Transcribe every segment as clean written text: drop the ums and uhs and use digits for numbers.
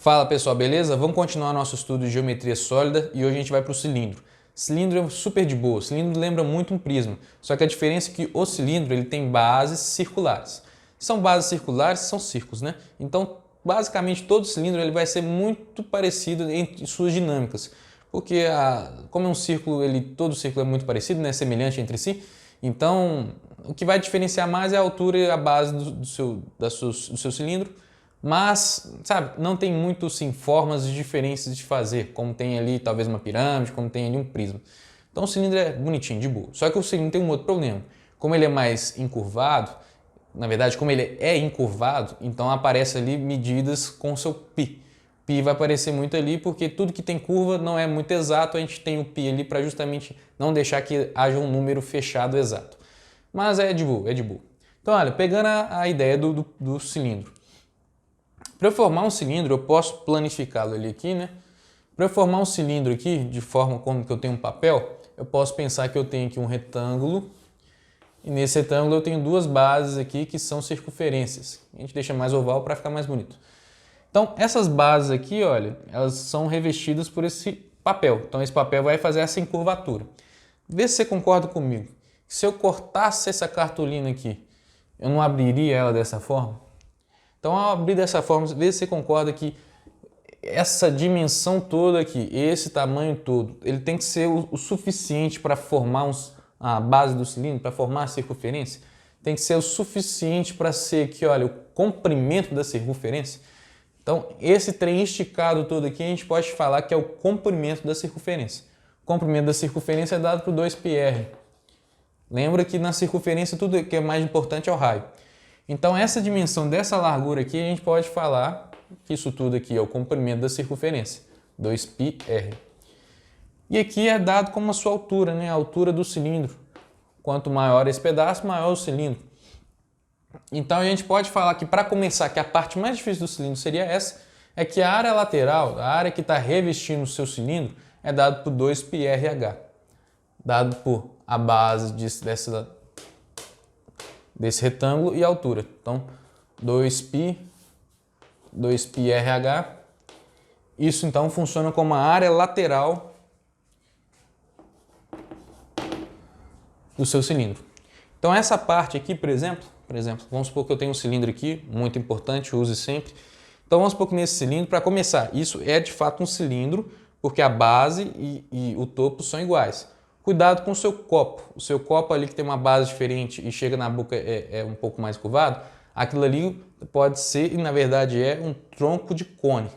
Fala pessoal, beleza? Vamos continuar nosso estudo de geometria sólida e hoje a gente vai para o cilindro. Cilindro é super de boa, cilindro lembra muito um prisma, só que a diferença é que o cilindro ele tem bases circulares. São bases circulares, são círculos, né? Então, basicamente todo cilindro ele vai ser muito parecido em suas dinâmicas, porque como é um círculo, todo círculo é muito parecido, né? Semelhante entre si. Então, o que vai diferenciar mais é a altura e a base do seu cilindro. Mas, sabe, não tem muito sim, formas diferentes de fazer, como tem ali talvez uma pirâmide, como tem ali um prisma. Então o cilindro é bonitinho, de boa. Só que o cilindro tem um outro problema. Como ele é mais encurvado, na verdade, como ele é encurvado, então aparece ali medidas com o seu π. Π vai aparecer muito ali porque tudo que tem curva não é muito exato, a gente tem o π ali para justamente não deixar que haja um número fechado exato. Mas é de boa, é de boa. Então, olha, pegando a ideia do cilindro. Para eu formar um cilindro, eu posso planificá-lo ali aqui, né? Para eu formar um cilindro aqui, de forma como que eu tenho um papel, eu posso pensar que eu tenho aqui um retângulo, e nesse retângulo eu tenho duas bases aqui que são circunferências. A gente deixa mais oval para ficar mais bonito. Então, essas bases aqui, olha, elas são revestidas por esse papel. Então, esse papel vai fazer essa encurvatura. Vê se você concorda comigo. Se eu cortasse essa cartolina aqui, eu não abriria ela dessa forma? Então, ao abrir dessa forma, vê se você concorda que essa dimensão toda aqui, esse tamanho todo, ele tem que ser o suficiente para formar a base do cilindro, para formar a circunferência. Tem que ser o suficiente para ser aqui, olha, o comprimento da circunferência. Então, esse trem esticado todo aqui, a gente pode falar que é o comprimento da circunferência. O comprimento da circunferência é dado por 2πr. Lembra que na circunferência tudo que é mais importante é o raio. Então, essa dimensão dessa largura aqui, a gente pode falar que isso tudo aqui é o comprimento da circunferência, 2πr. E aqui é dado como a sua altura, né? A altura do cilindro. Quanto maior esse pedaço, maior o cilindro. Então, a gente pode falar que, para começar, que a parte mais difícil do cilindro seria essa, é que a área lateral, a área que está revestindo o seu cilindro, é dado por 2πrh, dado por a base desse retângulo e a altura. Então, 2πrh. Isso, então, funciona como a área lateral do seu cilindro. Então, essa parte aqui, por exemplo, vamos supor que eu tenho um cilindro aqui, muito importante, use sempre. Então, vamos supor que nesse cilindro, para começar, isso é de fato um cilindro, porque a base e o topo são iguais. Cuidado com o seu copo. O seu copo ali que tem uma base diferente e chega na boca é um pouco mais curvado, aquilo ali pode ser, e na verdade é, um tronco de cone.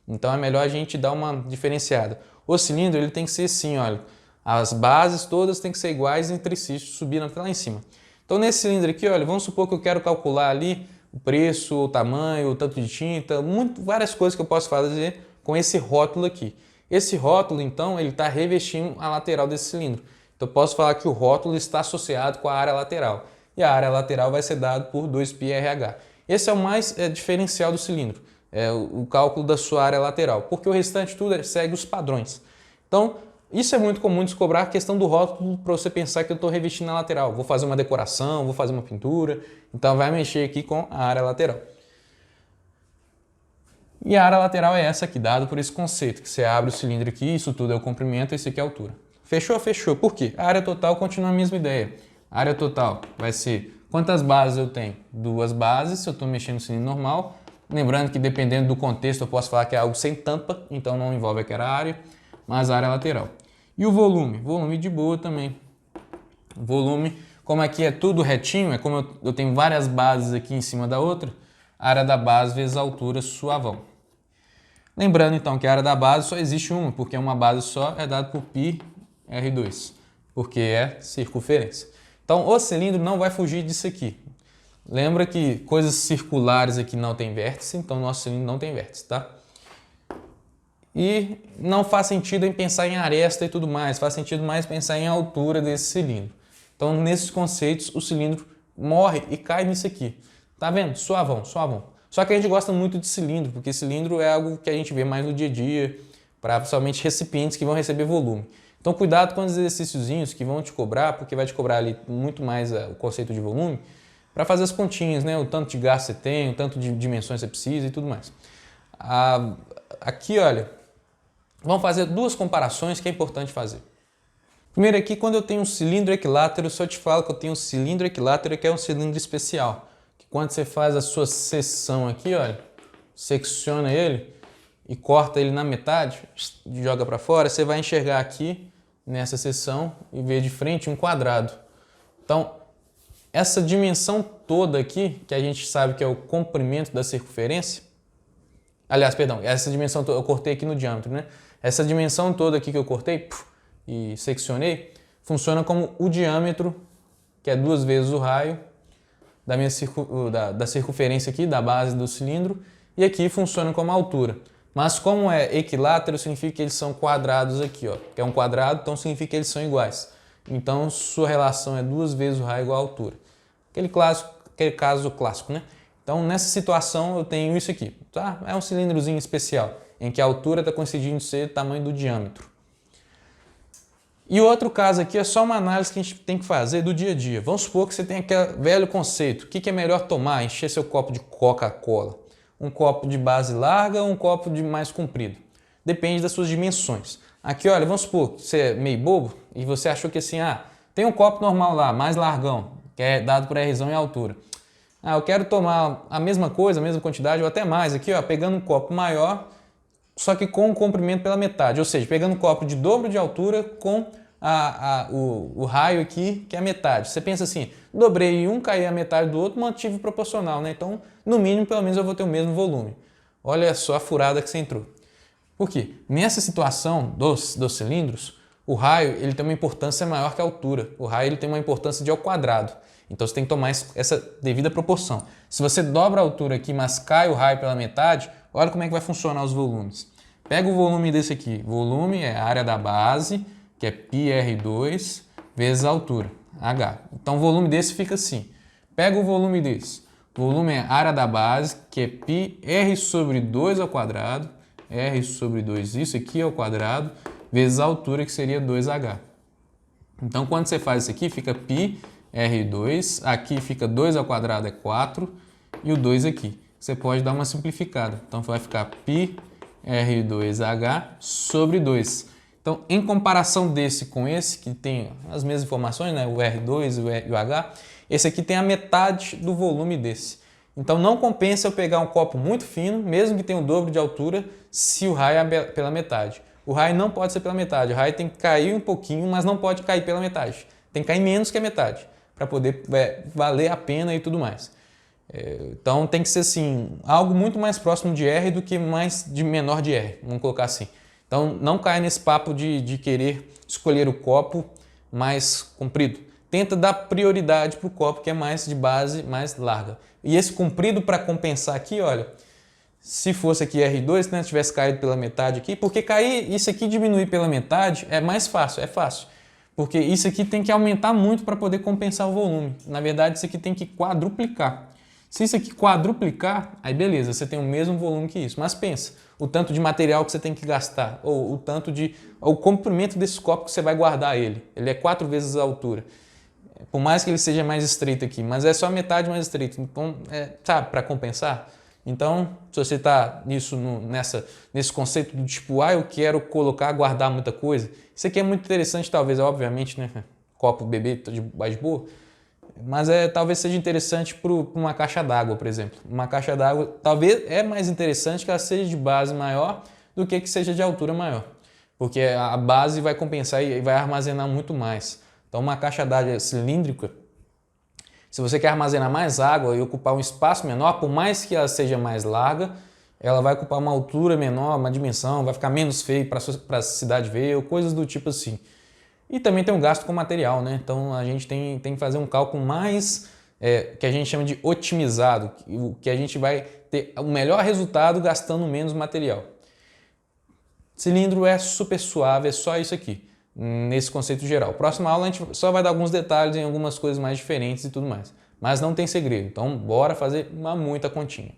Então é melhor a gente dar uma diferenciada. O cilindro ele tem que ser assim, olha, as bases todas têm que ser iguais entre si, subindo até lá em cima. Então nesse cilindro aqui, olha, vamos supor que eu quero calcular ali o preço, o tamanho, o tanto de tinta, várias coisas que eu posso fazer com esse rótulo aqui. Esse rótulo, então, ele está revestindo a lateral desse cilindro. Então, eu posso falar que o rótulo está associado com a área lateral. E a área lateral vai ser dada por 2πrh. Esse é o mais diferencial do cilindro, é o cálculo da sua área lateral, porque o restante tudo segue os padrões. Então, isso é muito comum de cobrar a questão do rótulo para você pensar que eu estou revestindo a lateral. Vou fazer uma decoração, vou fazer uma pintura, então vai mexer aqui com a área lateral. E a área lateral é essa aqui, dada por esse conceito, que você abre o cilindro aqui, isso tudo é o comprimento, esse aqui é a altura. Fechou? Fechou. Por quê? A área total continua a mesma ideia. A área total vai ser quantas bases eu tenho? Duas bases, se eu estou mexendo no cilindro normal. Lembrando que dependendo do contexto eu posso falar que é algo sem tampa, então não envolve aquela área, mas a área lateral. E o volume? Volume de boa também. Volume, como aqui é tudo retinho, é como eu tenho várias bases aqui em cima da outra, a área da base vezes a altura suavão. Lembrando então que a área da base só existe uma, porque uma base só é dada por πr2, porque é circunferência. Então o cilindro não vai fugir disso aqui. Lembra que coisas circulares aqui não tem vértice, então nosso cilindro não tem vértice, tá? E não faz sentido em pensar em aresta e tudo mais, faz sentido mais pensar em altura desse cilindro. Então nesses conceitos o cilindro morre e cai nisso aqui. Tá vendo? Suavão, suavão. Só que a gente gosta muito de cilindro, porque cilindro é algo que a gente vê mais no dia a dia, para somente recipientes que vão receber volume. Então cuidado com os exercíciozinhos que vão te cobrar, porque vai te cobrar ali muito mais o conceito de volume, para fazer as continhas, né? O tanto de gasto você tem, o tanto de dimensões você precisa e tudo mais. Aqui, olha, vamos fazer duas comparações que é importante fazer. Primeiro aqui, quando eu tenho um cilindro equilátero, eu só te falo que eu tenho um cilindro equilátero que é um cilindro especial. Que quando você faz a sua seção aqui, olha, secciona ele e corta ele na metade, joga para fora, você vai enxergar aqui nessa seção e ver de frente um quadrado. Então, essa dimensão toda aqui, que a gente sabe que é o comprimento da circunferência, aliás, perdão, essa dimensão eu cortei aqui no diâmetro, né? Essa dimensão toda aqui que eu cortei e seccionei, funciona como o diâmetro, que é 2 vezes o raio da circunferência aqui, da base do cilindro, e aqui funciona como a altura. Mas como é equilátero, significa que eles são quadrados aqui, ó, que é um quadrado, então significa que eles são iguais. Então, sua relação é 2 vezes o raio igual a altura. Aquele caso clássico, né? Então, nessa situação, eu tenho isso aqui, tá? É um cilindrozinho especial, em que a altura está coincidindo ser o tamanho do diâmetro. E outro caso aqui é só uma análise que a gente tem que fazer do dia a dia. Vamos supor que você tem aquele velho conceito. O que é melhor tomar? Encher seu copo de Coca-Cola. Um copo de base larga ou um copo de mais comprido? Depende das suas dimensões. Aqui, olha, vamos supor que você é meio bobo e você achou que assim, tem um copo normal lá, mais largão, que é dado por R em altura. Eu quero tomar a mesma coisa, a mesma quantidade ou até mais aqui, ó, pegando um copo maior, só que com o comprimento pela metade, ou seja, pegando um copo de dobro de altura com o raio aqui, que é a metade. Você pensa assim, dobrei um, caí a metade do outro, mantive proporcional, né? Então, no mínimo, pelo menos eu vou ter o mesmo volume. Olha só a furada que você entrou. Por quê? Nessa situação dos cilindros, o raio ele tem uma importância maior que a altura. O raio ele tem uma importância de ao quadrado. Então você tem que tomar essa devida proporção. Se você dobra a altura aqui, mas cai o raio pela metade, olha como é que vai funcionar os volumes. Pega o volume desse aqui. Volume é a área da base, que é πr2, vezes a altura, h. Então o volume desse fica assim. Pega o volume desse. O volume é a área da base, que é πr sobre 2 ao quadrado, r sobre 2, isso aqui ao quadrado, vezes a altura, que seria 2h. Então quando você faz isso aqui, fica πr2, aqui fica 2 ao quadrado é 4, e o 2 aqui. Você pode dar uma simplificada. Então vai ficar πr2h sobre 2. Então, em comparação desse com esse, que tem as mesmas informações, né? O R2 e o H, esse aqui tem a metade do volume desse. Então, não compensa eu pegar um copo muito fino, mesmo que tenha o dobro de altura, se o raio é pela metade. O raio não pode ser pela metade, o raio tem que cair um pouquinho, mas não pode cair pela metade. Tem que cair menos que a metade, para poder valer a pena e tudo mais. Então, tem que ser assim, algo muito mais próximo de R do que menor de R, vamos colocar assim. Então, não caia nesse papo de querer escolher o copo mais comprido. Tenta dar prioridade para o copo que é mais de base, mais larga. E esse comprido, para compensar aqui, olha, se fosse aqui R2, né, tivesse caído pela metade aqui, porque cair isso aqui diminuir pela metade é mais fácil, é fácil. Porque isso aqui tem que aumentar muito para poder compensar o volume. Na verdade, isso aqui tem que quadruplicar. Se isso aqui quadruplicar, aí beleza, você tem o mesmo volume que isso. Mas pensa, o tanto de material que você tem que gastar, ou o comprimento desse copo que você vai guardar ele. Ele é 4 vezes a altura. Por mais que ele seja mais estreito aqui, mas é só metade mais estreito. Então, sabe, para compensar. Então, se você está nesse conceito do tipo, eu quero guardar muita coisa. Isso aqui é muito interessante, talvez, obviamente, né? Copo bebê de boa. Mas talvez seja interessante para uma caixa d'água, por exemplo. Uma caixa d'água talvez é mais interessante que ela seja de base maior do que seja de altura maior. Porque a base vai compensar e vai armazenar muito mais. Então uma caixa d'água cilíndrica, se você quer armazenar mais água e ocupar um espaço menor, por mais que ela seja mais larga, ela vai ocupar uma altura menor, uma dimensão, vai ficar menos feio para a cidade ver, ou coisas do tipo assim. E também tem um gasto com material, né? Então a gente tem que fazer um cálculo mais, que a gente chama de otimizado, que a gente vai ter o melhor resultado gastando menos material. Cilindro é super suave, é só isso aqui, nesse conceito geral. Próxima aula a gente só vai dar alguns detalhes em algumas coisas mais diferentes e tudo mais. Mas não tem segredo, então bora fazer muita continha.